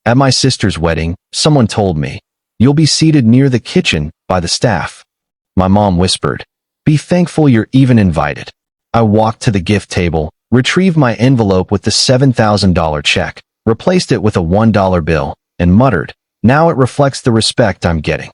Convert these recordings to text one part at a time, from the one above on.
At my sister's wedding, someone told me, "You'll be seated near the kitchen by the staff." My mom whispered, "Be thankful you're even invited." I walked to the gift table, retrieved my envelope with the $7,000 check, replaced it with a $1 bill, and muttered, "Now it reflects the respect I'm getting."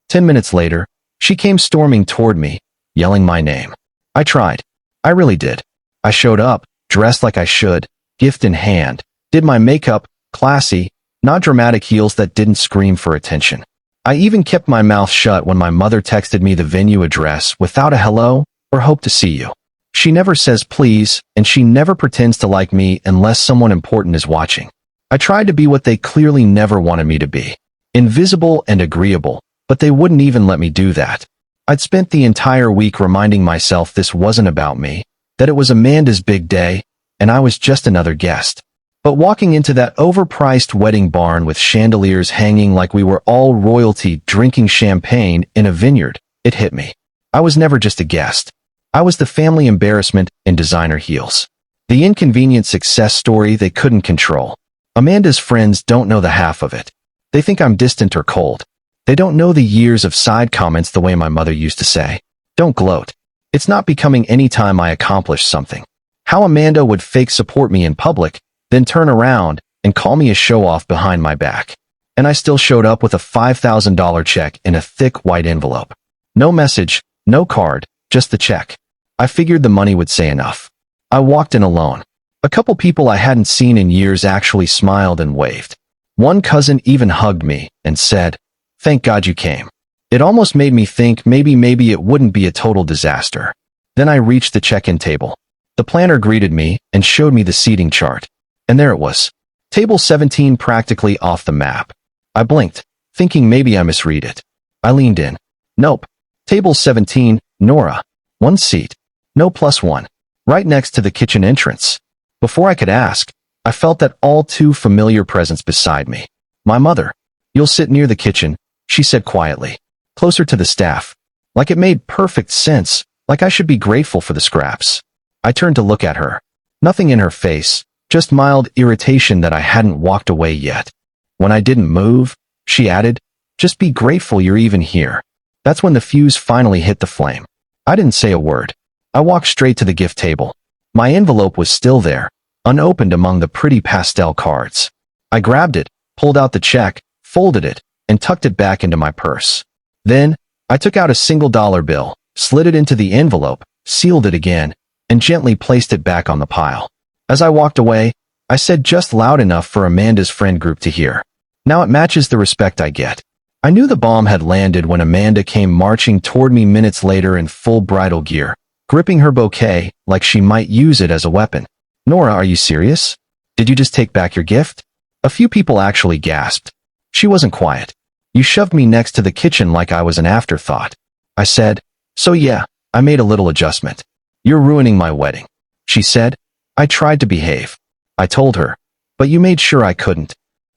10 minutes later, she came storming toward me, yelling my name. I tried. I really did. I showed up, dressed like I should, gift in hand, did my makeup, classy, not dramatic heels that didn't scream for attention. I even kept my mouth shut when my mother texted me the venue address without a hello or hope to see you. She never says please, and she never pretends to like me unless someone important is watching. I tried to be what they clearly never wanted me to be. Invisible and agreeable, but they wouldn't even let me do that. I'd spent the entire week reminding myself this wasn't about me, that it was Amanda's big day, and I was just another guest. But walking into that overpriced wedding barn with chandeliers hanging like we were all royalty drinking champagne in a vineyard, it hit me. I was never just a guest. I was the family embarrassment in designer heels. The inconvenient success story they couldn't control. Amanda's friends don't know the half of it. They think I'm distant or cold. They don't know the years of side comments the way my mother used to say. Don't gloat. It's not becoming any time I accomplish something. How Amanda would fake support me in public, then turn around and call me a show-off behind my back. And I still showed up with a $5,000 check in a thick white envelope. No message, no card, just the check. I figured the money would say enough. I walked in alone. A couple people I hadn't seen in years actually smiled and waved. One cousin even hugged me and said, "Thank God you came." It almost made me think maybe it wouldn't be a total disaster. Then I reached the check-in table. The planner greeted me and showed me the seating chart. And there it was. Table 17 practically off the map. I blinked, thinking maybe I misread it. I leaned in. Nope. Table 17, Nora. One seat. No +1. Right next to the kitchen entrance. Before I could ask, I felt that all too familiar presence beside me. My mother. "You'll sit near the kitchen," she said quietly. Closer to the staff. Like it made perfect sense, like I should be grateful for the scraps. I turned to look at her. Nothing in her face, just mild irritation that I hadn't walked away yet. When I didn't move, she added, "Just be grateful you're even here." That's when the fuse finally hit the flame. I didn't say a word. I walked straight to the gift table. My envelope was still there, unopened among the pretty pastel cards. I grabbed it, pulled out the check, folded it, and tucked it back into my purse. Then, I took out a single dollar bill, slid it into the envelope, sealed it again, and gently placed it back on the pile. As I walked away, I said just loud enough for Amanda's friend group to hear, "Now it matches the respect I get." I knew the bomb had landed when Amanda came marching toward me minutes later in full bridal gear, gripping her bouquet like she might use it as a weapon. "Nora, are you serious? Did you just take back your gift?" A few people actually gasped. She wasn't quiet. "You shoved me next to the kitchen like I was an afterthought." I said, "So yeah, I made a little adjustment." "You're ruining my wedding," she said. I tried to behave. I told her, but you made sure I couldn't.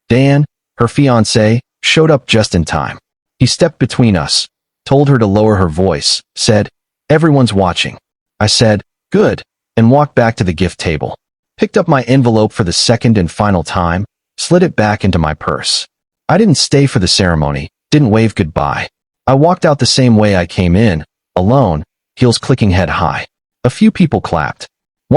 Dan, her fiancé, showed up just in time. He stepped between us, told her to lower her voice, said, "Everyone's watching." I said, "Good," and walked back to the gift table. Picked up my envelope for the second and final time, slid it back into my purse. I didn't stay for the ceremony, didn't wave goodbye. I walked out the same way I came in, alone, heels clicking head high. A few people clapped.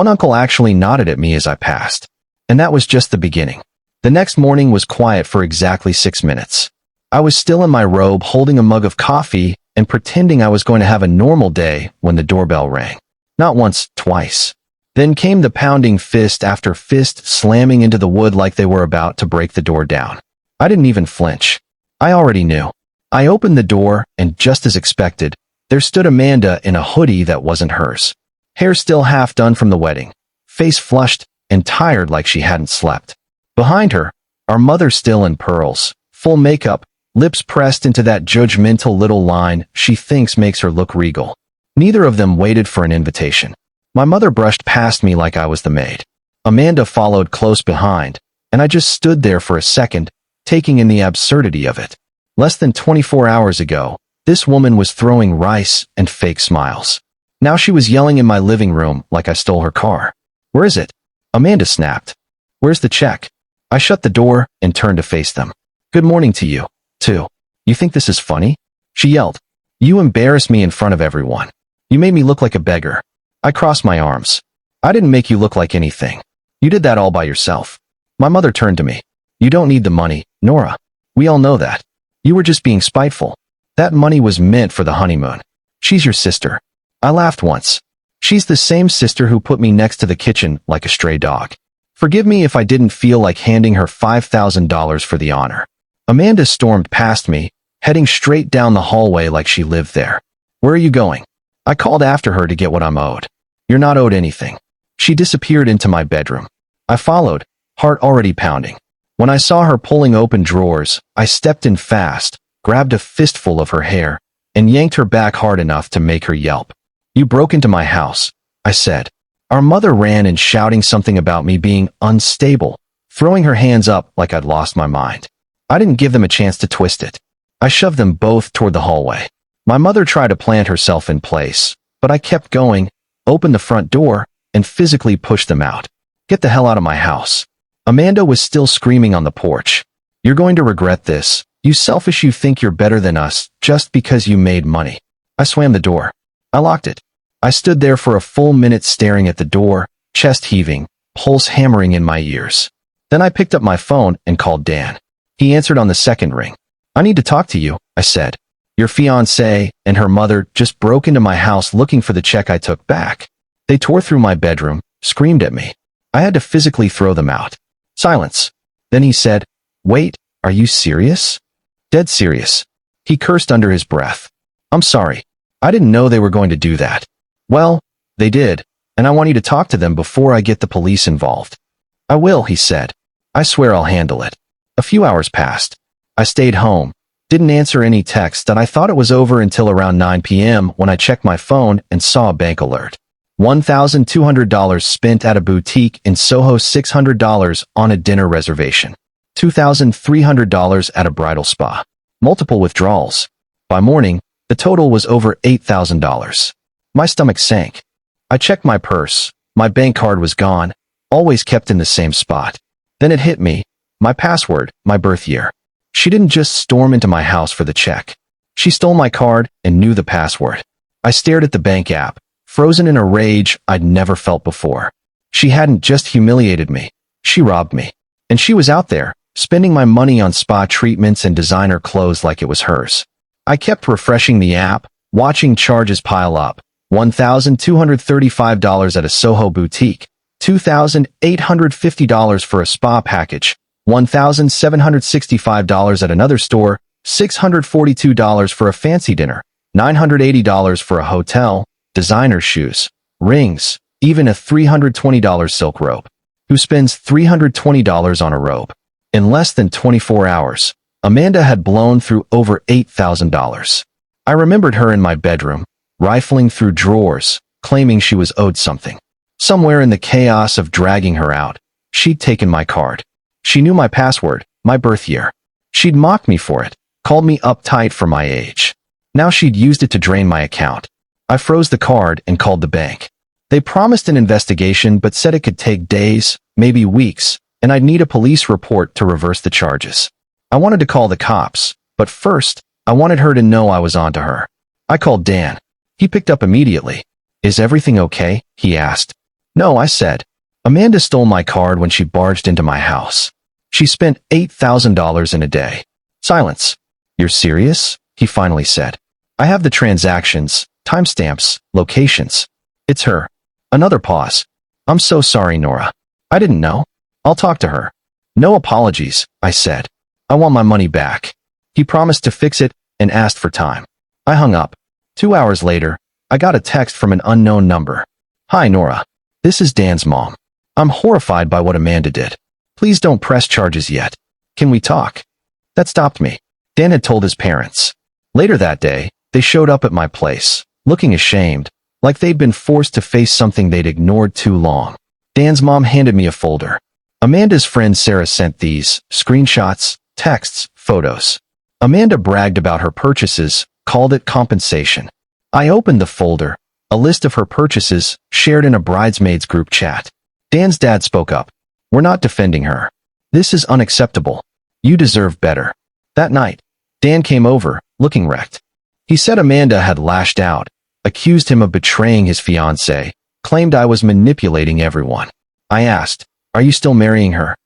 One uncle actually nodded at me as I passed. And that was just the beginning. The next morning was quiet for exactly 6 minutes. I was still in my robe holding a mug of coffee and pretending I was going to have a normal day when the doorbell rang. Not once, twice. Then came the pounding fist after fist slamming into the wood like they were about to break the door down. I didn't even flinch. I already knew. I opened the door, and just as expected, there stood Amanda in a hoodie that wasn't hers. Hair still half done from the wedding, face flushed and tired like she hadn't slept. Behind her, our mother still in pearls, full makeup, lips pressed into that judgmental little line she thinks makes her look regal. Neither of them waited for an invitation. My mother brushed past me like I was the maid. Amanda followed close behind, and I just stood there for a second, taking in the absurdity of it. Less than 24 hours ago, this woman was throwing rice and fake smiles. Now she was yelling in my living room like I stole her car. "Where is it?" Amanda snapped. "Where's the check?" I shut the door and turned to face them. Good morning to you, too. You think this is funny? She yelled. You embarrassed me in front of everyone. You made me look like a beggar. I crossed my arms. I didn't make you look like anything. You did that all by yourself. My mother turned to me. You don't need the money, Nora. We all know that. You were just being spiteful. That money was meant for the honeymoon. She's your sister. I laughed once. She's the same sister who put me next to the kitchen like a stray dog. Forgive me if I didn't feel like handing her $5,000 for the honor. Amanda stormed past me, heading straight down the hallway like she lived there. Where are you going? I called after her to get what I'm owed. You're not owed anything. She disappeared into my bedroom. I followed, heart already pounding. When I saw her pulling open drawers, I stepped in fast, grabbed a fistful of her hair, and yanked her back hard enough to make her yelp. You broke into my house, I said. Our mother ran in shouting something about me being unstable, throwing her hands up like I'd lost my mind. I didn't give them a chance to twist it. I shoved them both toward the hallway. My mother tried to plant herself in place, but I kept going, opened the front door, and physically pushed them out. Get the hell out of my house. Amanda was still screaming on the porch. You're going to regret this. You selfish, you think you're better than us just because you made money. I swam the door. I locked it. I stood there for a full minute staring at the door, chest heaving, pulse hammering in my ears. Then I picked up my phone and called Dan. He answered on the second ring. I need to talk to you, I said. Your fiancée and her mother just broke into my house looking for the check I took back. They tore through my bedroom, screamed at me. I had to physically throw them out. Silence. Then he said, Wait, are you serious? Dead serious. He cursed under his breath. I'm sorry. I didn't know they were going to do that. Well, they did, and I want you to talk to them before I get the police involved. I will, he said. I swear I'll handle it. A few hours passed. I stayed home, didn't answer any texts, and I thought it was over until around 9 p.m. when I checked my phone and saw a bank alert. $1,200 spent at a boutique in Soho, $600 on a dinner reservation. $2,300 at a bridal spa. Multiple withdrawals. By morning, the total was over $8,000. My stomach sank. I checked my purse. My bank card was gone, always kept in the same spot. Then it hit me. My password, my birth year. She didn't just storm into my house for the check. She stole my card and knew the password. I stared at the bank app, frozen in a rage I'd never felt before. She hadn't just humiliated me. She robbed me. And she was out there, spending my money on spa treatments and designer clothes like it was hers. I kept refreshing the app, watching charges pile up. $1,235 at a Soho boutique, $2,850 for a spa package, $1,765 at another store, $642 for a fancy dinner, $980 for a hotel, designer shoes, rings, even a $320 silk robe. Who spends $320 on a robe? In less than 24 hours, Amanda had blown through over $8,000. I remembered her in my bedroom, rifling through drawers, claiming she was owed something. Somewhere in the chaos of dragging her out, she'd taken my card. She knew my password, my birth year. She'd mocked me for it, called me uptight for my age. Now she'd used it to drain my account. I froze the card and called the bank. They promised an investigation but said it could take days, maybe weeks, and I'd need a police report to reverse the charges. I wanted to call the cops, but first, I wanted her to know I was onto her. I called Dan. He picked up immediately. Is everything okay? He asked. No, I said. Amanda stole my card when she barged into my house. She spent $8,000 in a day. Silence. You're serious? He finally said. I have the transactions, timestamps, locations. It's her. Another pause. I'm so sorry, Nora. I didn't know. I'll talk to her. No apologies, I said. I want my money back. He promised to fix it and asked for time. I hung up. 2 hours later, I got a text from an unknown number. Hi, Nora. This is Dan's mom. I'm horrified by what Amanda did. Please don't press charges yet. Can we talk? That stopped me. Dan had told his parents. Later that day, they showed up at my place, looking ashamed, like they'd been forced to face something they'd ignored too long. Dan's mom handed me a folder. Amanda's friend Sarah sent these screenshots, texts, photos. Amanda bragged about her purchases, called it compensation. I opened the folder, a list of her purchases shared in a bridesmaids group chat. Dan's dad spoke up. We're not defending her. This is unacceptable. You deserve better. That night, Dan came over, looking wrecked. He said Amanda had lashed out, accused him of betraying his fiancée, claimed I was manipulating everyone. I asked, "Are you still marrying her?"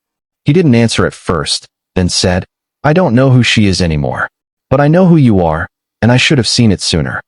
He didn't answer at first, then said, "I don't know who she is anymore. But I know who you are, and I should have seen it sooner."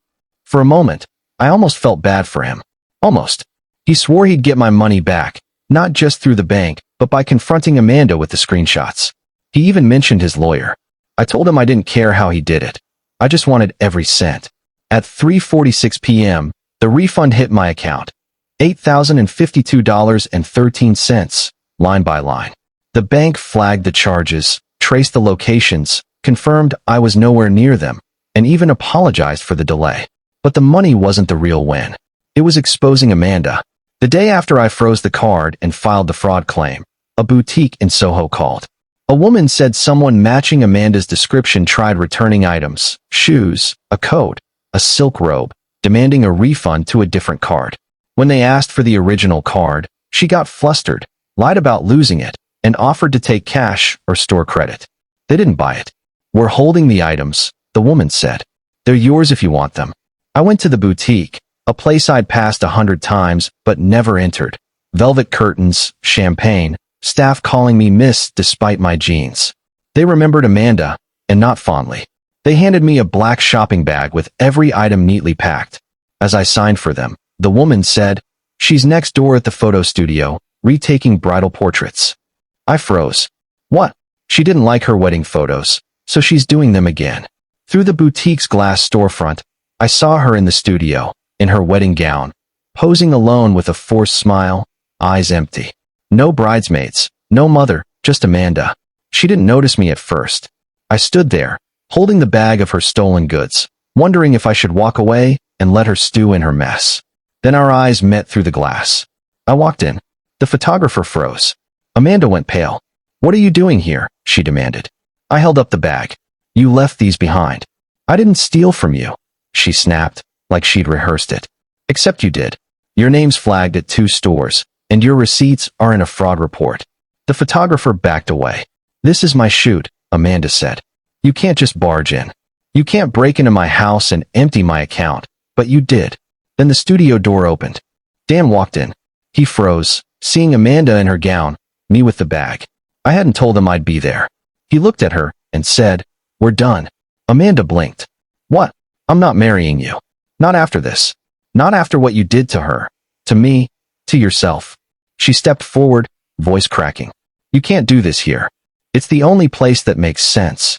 For a moment, I almost felt bad for him. Almost. He swore he'd get my money back, not just through the bank, but by confronting Amanda with the screenshots. He even mentioned his lawyer. I told him I didn't care how he did it. I just wanted every cent. At 3:46 p.m., the refund hit my account. $8,052.13, line by line. The bank flagged the charges, traced the locations, confirmed I was nowhere near them, and even apologized for the delay. But the money wasn't the real win. It was exposing Amanda. The day after I froze the card and filed the fraud claim, a boutique in Soho called. A woman said someone matching Amanda's description tried returning items, shoes, a coat, a silk robe, demanding a refund to a different card. When they asked for the original card, she got flustered, lied about losing it, and offered to take cash or store credit. They didn't buy it. "We're holding the items," the woman said. "They're yours if you want them." I went to the boutique, a place I'd passed 100 times but never entered. Velvet curtains, champagne, staff calling me miss despite my jeans. They remembered Amanda, and not fondly. They handed me a black shopping bag with every item neatly packed. As I signed for them, the woman said, "She's next door at the photo studio, retaking bridal portraits." I froze. What? She didn't like her wedding photos, so she's doing them again. Through the boutique's glass storefront, I saw her in the studio, in her wedding gown, posing alone with a forced smile, eyes empty. No bridesmaids, no mother, just Amanda. She didn't notice me at first. I stood there, holding the bag of her stolen goods, wondering if I should walk away and let her stew in her mess. Then our eyes met through the glass. I walked in. The photographer froze. Amanda went pale. "What are you doing here?" she demanded. I held up the bag. "You left these behind." "I didn't steal from you," she snapped, like she'd rehearsed it. "Except you did. Your name's flagged at 2 stores, and your receipts are in a fraud report." The photographer backed away. "This is my shoot," Amanda said. "You can't just barge in. You can't break into my house and empty my account, but you did." Then the studio door opened. Dan walked in. He froze, seeing Amanda in her gown, me with the bag. I hadn't told him I'd be there. He looked at her and said, "We're done." Amanda blinked. "What? I'm not marrying you. Not after this. Not after what you did to her. To me. To yourself." She stepped forward, voice cracking. "You can't do this here. It's the only place that makes sense."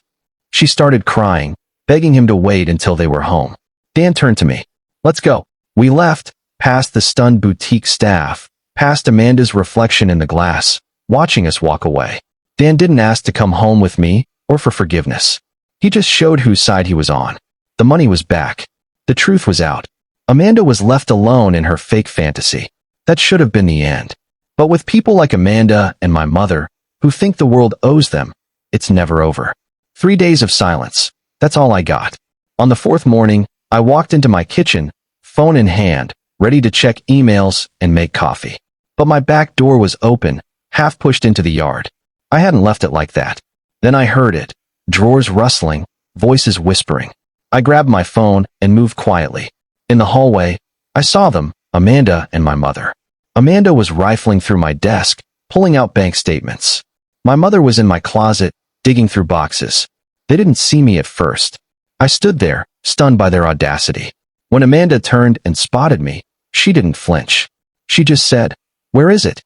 She started crying, begging him to wait until they were home. Dan turned to me. "Let's go." We left, past the stunned boutique staff, past Amanda's reflection in the glass, watching us walk away. Dan didn't ask to come home with me or for forgiveness. He just showed whose side he was on. The money was back. The truth was out. Amanda was left alone in her fake fantasy. That should have been the end. But with people like Amanda and my mother, who think the world owes them, it's never over. 3 days of silence. That's all I got. On the 4th morning, I walked into my kitchen, phone in hand, ready to check emails and make coffee. But my back door was open, half pushed into the yard. I hadn't left it like that. Then I heard it. Drawers rustling, voices whispering. I grabbed my phone and moved quietly. In the hallway, I saw them, Amanda and my mother. Amanda was rifling through my desk, pulling out bank statements. My mother was in my closet, digging through boxes. They didn't see me at first. I stood there, stunned by their audacity. When Amanda turned and spotted me, she didn't flinch. She just said, "Where is it?"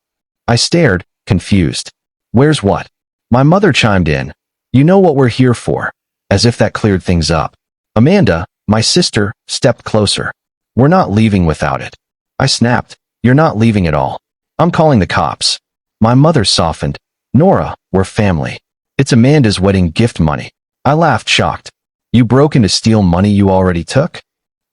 I stared, confused. "Where's what?" My mother chimed in. "You know what we're here for," as if that cleared things up. Amanda, my sister, stepped closer. "We're not leaving without it." I snapped. "You're not leaving at all. I'm calling the cops." My mother softened. "Nora, we're family. It's Amanda's wedding gift money." I laughed, shocked. "You broke in to steal money you already took?"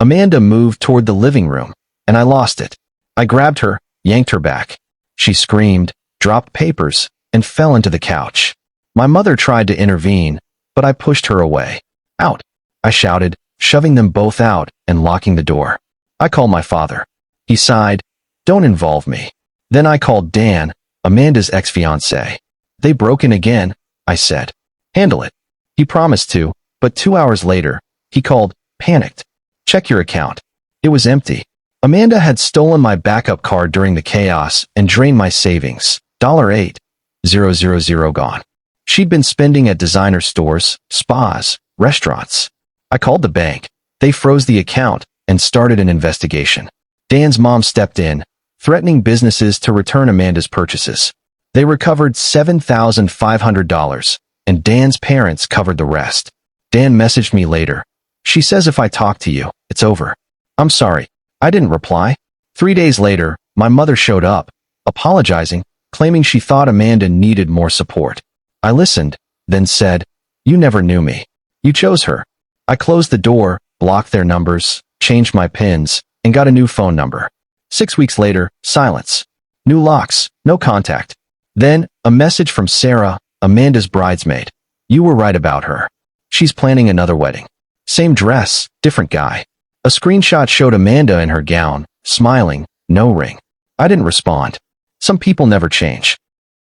Amanda moved toward the living room, and I lost it. I grabbed her, yanked her back. She screamed, dropped papers, and fell into the couch. My mother tried to intervene, but I pushed her away. "Out!" I shouted, shoving them both out and locking the door. I called my father. He sighed, "Don't involve me." Then I called Dan, Amanda's ex-fiancé. They broke in again, I said. Handle it. He promised to, but 2 hours later, he called, panicked. Check your account. It was empty. Amanda had stolen my backup card during the chaos and drained my savings. $8,000 gone. She'd been spending at designer stores, spas, restaurants. I called the bank. They froze the account and started an investigation. Dan's mom stepped in, threatening businesses to return Amanda's purchases. They recovered $7,500, and Dan's parents covered the rest. Dan messaged me later. She says if I talk to you, it's over. I'm sorry. I didn't reply. 3 days later, my mother showed up, apologizing, claiming she thought Amanda needed more support. I listened, then said, "You never knew me. You chose her." I closed the door, blocked their numbers, changed my pins, and got a new phone number. 6 weeks later, silence. New locks, no contact. Then, a message from Sarah, Amanda's bridesmaid. "You were right about her. She's planning another wedding. Same dress, different guy." A screenshot showed Amanda in her gown, smiling, no ring. I didn't respond. Some people never change.